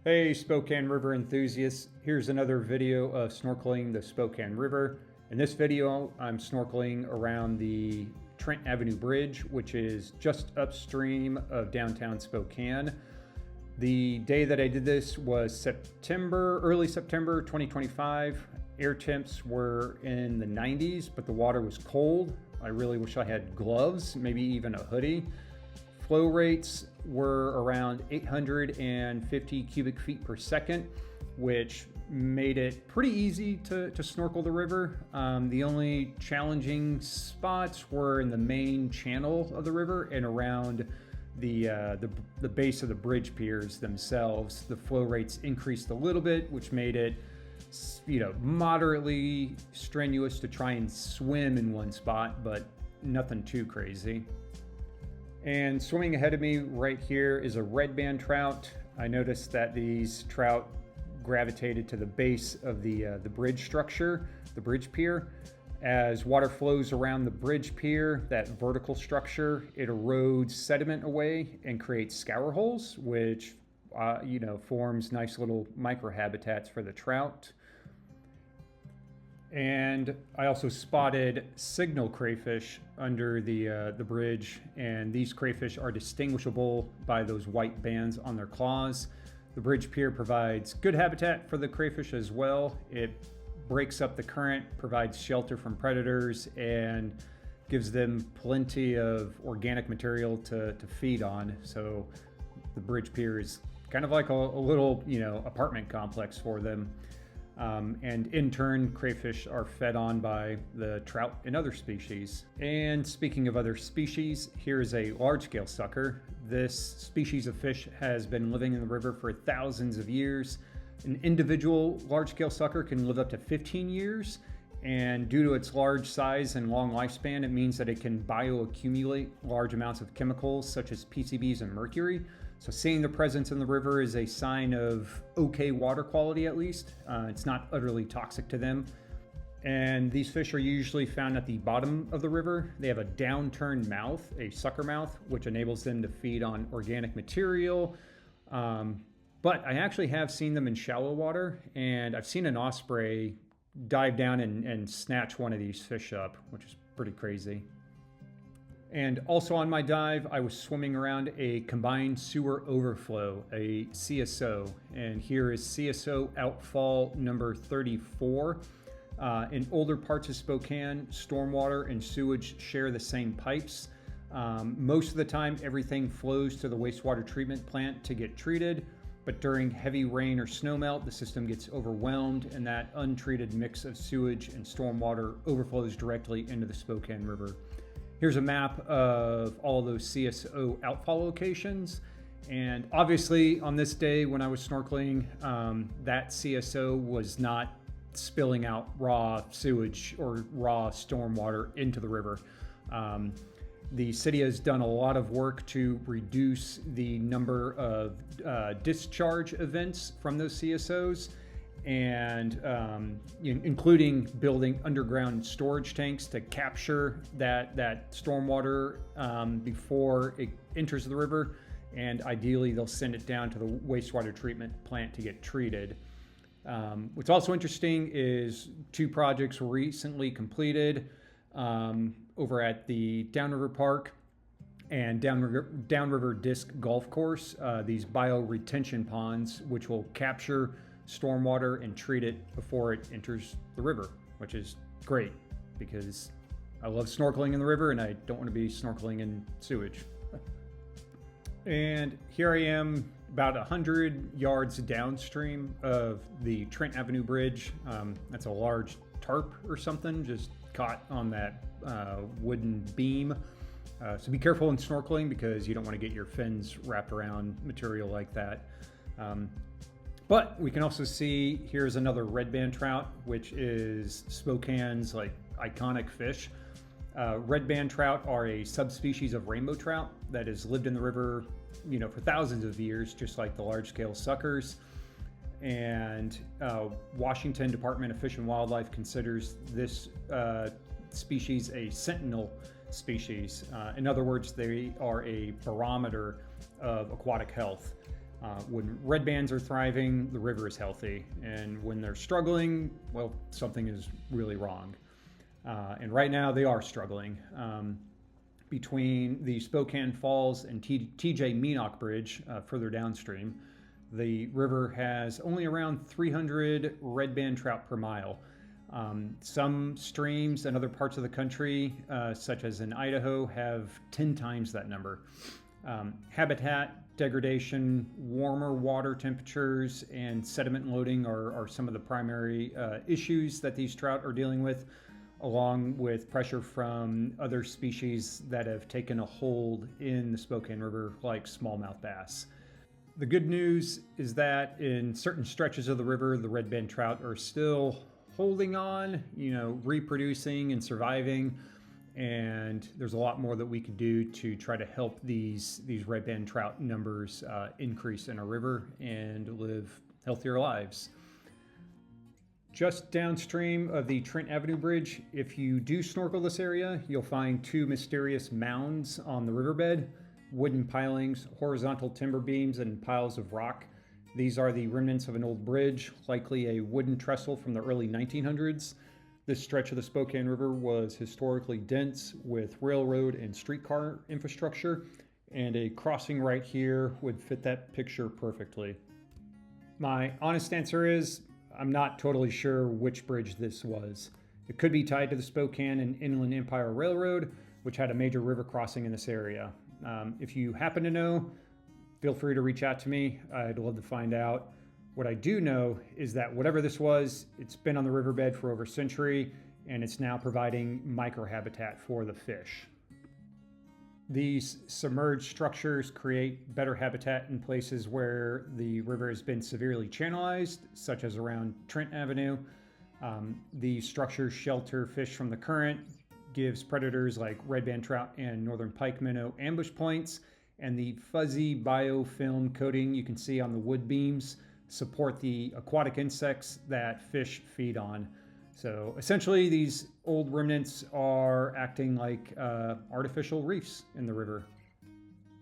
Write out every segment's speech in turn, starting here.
Hey Spokane River enthusiasts, here's another video of snorkeling the Spokane River. In this video, I'm snorkeling around the Trent Avenue Bridge, which is just upstream of downtown Spokane. The day that I did this was early September 2025. Air temps were in the 90s, but the water was cold. I really wish I had gloves, maybe even a hoodie. Flow rates were around 850 cubic feet per second, which made it pretty easy to snorkel the river. The only challenging spots were in the main channel of the river and around the base of the bridge piers themselves. The flow rates increased a little bit, which made it, moderately strenuous to try and swim in one spot, but nothing too crazy. And swimming ahead of me right here is a red band trout. I noticed that these trout gravitated to the base of the bridge structure, the bridge pier. As water flows around the bridge pier, that vertical structure, it erodes sediment away and creates scour holes, which forms nice little microhabitats for the trout. And I also spotted signal crayfish under the bridge, and these crayfish are distinguishable by those white bands on their claws. The bridge pier provides good habitat for the crayfish as well. It breaks up the current, provides shelter from predators, and gives them plenty of organic material to feed on. So the bridge pier is kind of like a little apartment complex for them. And in turn, crayfish are fed on by the trout and other species. And speaking of other species, here is a large-scale sucker. This species of fish has been living in the river for thousands of years. An individual large-scale sucker can live up to 15 years, and due to its large size and long lifespan, it means that it can bioaccumulate large amounts of chemicals such as PCBs and mercury. So seeing the presence in the river is a sign of okay water quality, at least. It's not utterly toxic to them. And these fish are usually found at the bottom of the river. They have a downturned mouth, a sucker mouth, which enables them to feed on organic material. But I actually have seen them in shallow water, and I've seen an osprey dive down and snatch one of these fish up, which is pretty crazy. And also on my dive, I was swimming around a combined sewer overflow, a CSO. And here is CSO outfall number 34. In older parts of Spokane, stormwater and sewage share the same pipes. Most of the time, everything flows to the wastewater treatment plant to get treated. But during heavy rain or snowmelt, the system gets overwhelmed, and that untreated mix of sewage and stormwater overflows directly into the Spokane River. Here's a map of all those CSO outfall locations. And obviously on this day when I was snorkeling, that CSO was not spilling out raw sewage or raw stormwater into the river. The city has done a lot of work to reduce the number of discharge events from those CSOs, and including building underground storage tanks to capture that stormwater before it enters the river, and ideally they'll send it down to the wastewater treatment plant to get treated. What's also interesting is two projects were recently completed over at the Downriver Park and Downriver Disc Golf Course, these bioretention ponds, which will capture stormwater and treat it before it enters the river, which is great because I love snorkeling in the river and I don't want to be snorkeling in sewage. And here I am about 100 yards downstream of the Trent Avenue Bridge. That's a large tarp or something just caught on that wooden beam. So be careful in snorkeling because you don't want to get your fins wrapped around material like that. But we can also see here's another red band trout, which is Spokane's iconic fish. Red band trout are a subspecies of rainbow trout that has lived in the river, for thousands of years, just like the large-scale suckers. And Washington Department of Fish and Wildlife considers this species a sentinel species. In other words, they are a barometer of aquatic health. When red bands are thriving, the river is healthy. And when they're struggling, well, something is really wrong. And right now they are struggling. Between the Spokane Falls and TJ Meanock Bridge, further downstream, the river has only around 300 red band trout per mile. Some streams in other parts of the country, such as in Idaho, have 10 times that number. Habitat degradation, warmer water temperatures, and sediment loading are some of the primary issues that these trout are dealing with, along with pressure from other species that have taken a hold in the Spokane River, like smallmouth bass. The good news is that in certain stretches of the river, the red band trout are still holding on, reproducing and surviving. And there's a lot more that we could do to try to help these red band trout numbers increase in our river and live healthier lives. Just downstream of the Trent Avenue Bridge, if you do snorkel this area, you'll find two mysterious mounds on the riverbed, wooden pilings, horizontal timber beams, and piles of rock. These are the remnants of an old bridge, likely a wooden trestle from the early 1900s. This stretch of the Spokane River was historically dense with railroad and streetcar infrastructure, and a crossing right here would fit that picture perfectly. My honest answer is, I'm not totally sure which bridge this was. It could be tied to the Spokane and Inland Empire Railroad, which had a major river crossing in this area. If you happen to know, feel free to reach out to me. I'd love to find out. What I do know is that whatever this was, it's been on the riverbed for over a century, and it's now providing microhabitat for the fish. These submerged structures create better habitat in places where the river has been severely channelized, such as around Trent Avenue. These structures shelter fish from the current, gives predators like red band trout and northern pike minnow ambush points, and the fuzzy biofilm coating you can see on the wood beams support the aquatic insects that fish feed on. So essentially, these old remnants are acting like artificial reefs in the river.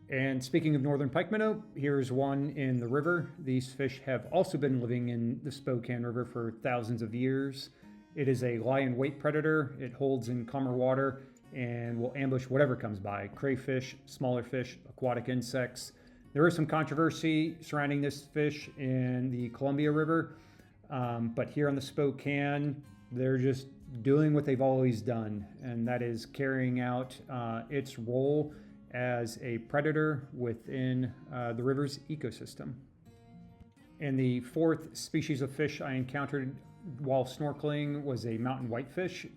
And speaking of northern pike minnow, here's one in the river. These fish have also been living in the Spokane River for thousands of years. It is a lie-in-wait predator. It holds in calmer water and will ambush whatever comes by: crayfish, smaller fish, aquatic insects. There is some controversy surrounding this fish in the Columbia River, but here on the Spokane, they're just doing what they've always done, and that is carrying out its role as a predator within the river's ecosystem. And the fourth species of fish I encountered while snorkeling was a mountain whitefish.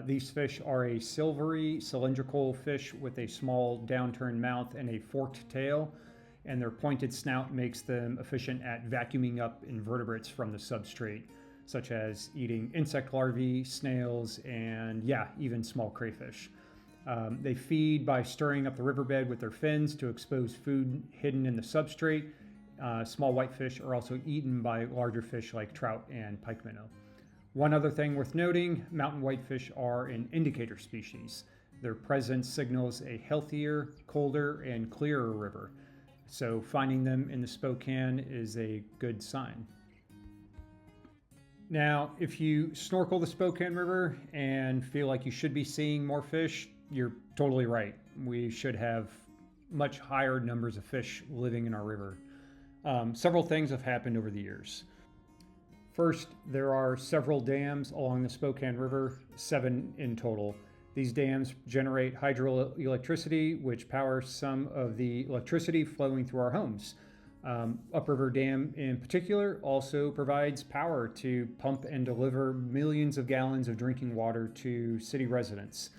These fish are a silvery, cylindrical fish with a small downturned mouth and a forked tail, and their pointed snout makes them efficient at vacuuming up invertebrates from the substrate, such as eating insect larvae, snails, and even small crayfish. They feed by stirring up the riverbed with their fins to expose food hidden in the substrate. Small whitefish are also eaten by larger fish like trout and pike minnow. One other thing worth noting, mountain whitefish are an indicator species. Their presence signals a healthier, colder, and clearer river. So finding them in the Spokane is a good sign. Now, if you snorkel the Spokane River and feel like you should be seeing more fish, you're totally right. We should have much higher numbers of fish living in our river. Several things have happened over the years. First, there are several dams along the Spokane River, 7 in total. These dams generate hydroelectricity, which powers some of the electricity flowing through our homes. Upriver Dam in particular also provides power to pump and deliver millions of gallons of drinking water to city residents.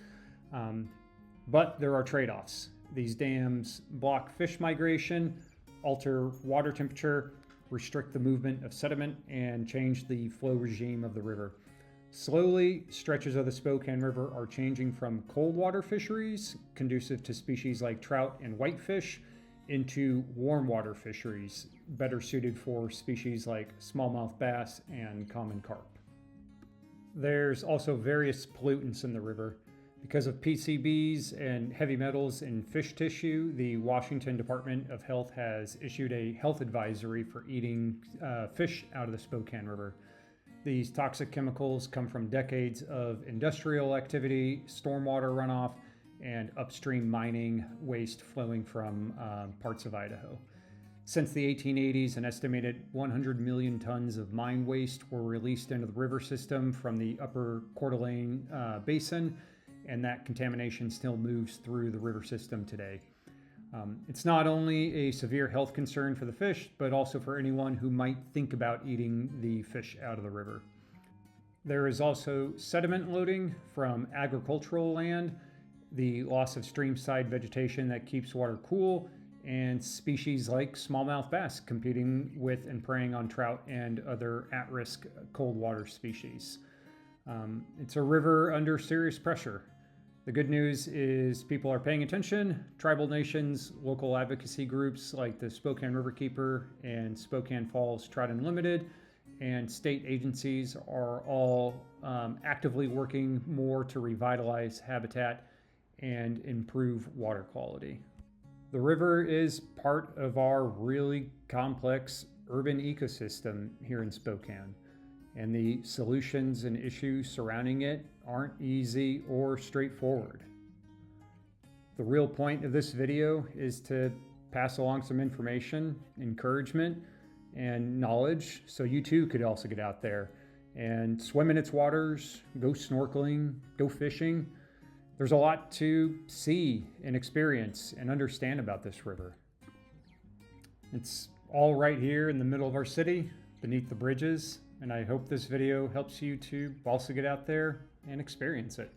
But there are trade-offs. These dams block fish migration, alter water temperature, restrict the movement of sediment, and change the flow regime of the river. Slowly, stretches of the Spokane River are changing from cold water fisheries, conducive to species like trout and whitefish, into warm water fisheries, better suited for species like smallmouth bass and common carp. There's also various pollutants in the river. Because of PCBs and heavy metals in fish tissue, the Washington Department of Health has issued a health advisory for eating fish out of the Spokane River. These toxic chemicals come from decades of industrial activity, stormwater runoff, and upstream mining waste flowing from parts of Idaho. Since the 1880s, an estimated 100 million tons of mine waste were released into the river system from the upper Coeur d'Alene Basin, and that contamination still moves through the river system today. It's not only a severe health concern for the fish, but also for anyone who might think about eating the fish out of the river. There is also sediment loading from agricultural land, the loss of streamside vegetation that keeps water cool, and species like smallmouth bass competing with and preying on trout and other at-risk cold water species. It's a river under serious pressure. The good news is people are paying attention. Tribal nations, local advocacy groups like the Spokane River Keeper and Spokane Falls Trout Unlimited, and state agencies are all actively working more to revitalize habitat and improve water quality. The river is part of our really complex urban ecosystem here in Spokane, and the solutions and issues surrounding it aren't easy or straightforward. The real point of this video is to pass along some information, encouragement, and knowledge so you too could also get out there and swim in its waters, go snorkeling, go fishing. There's a lot to see and experience and understand about this river. It's all right here in the middle of our city, beneath the bridges, and I hope this video helps you to also get out there and experience it.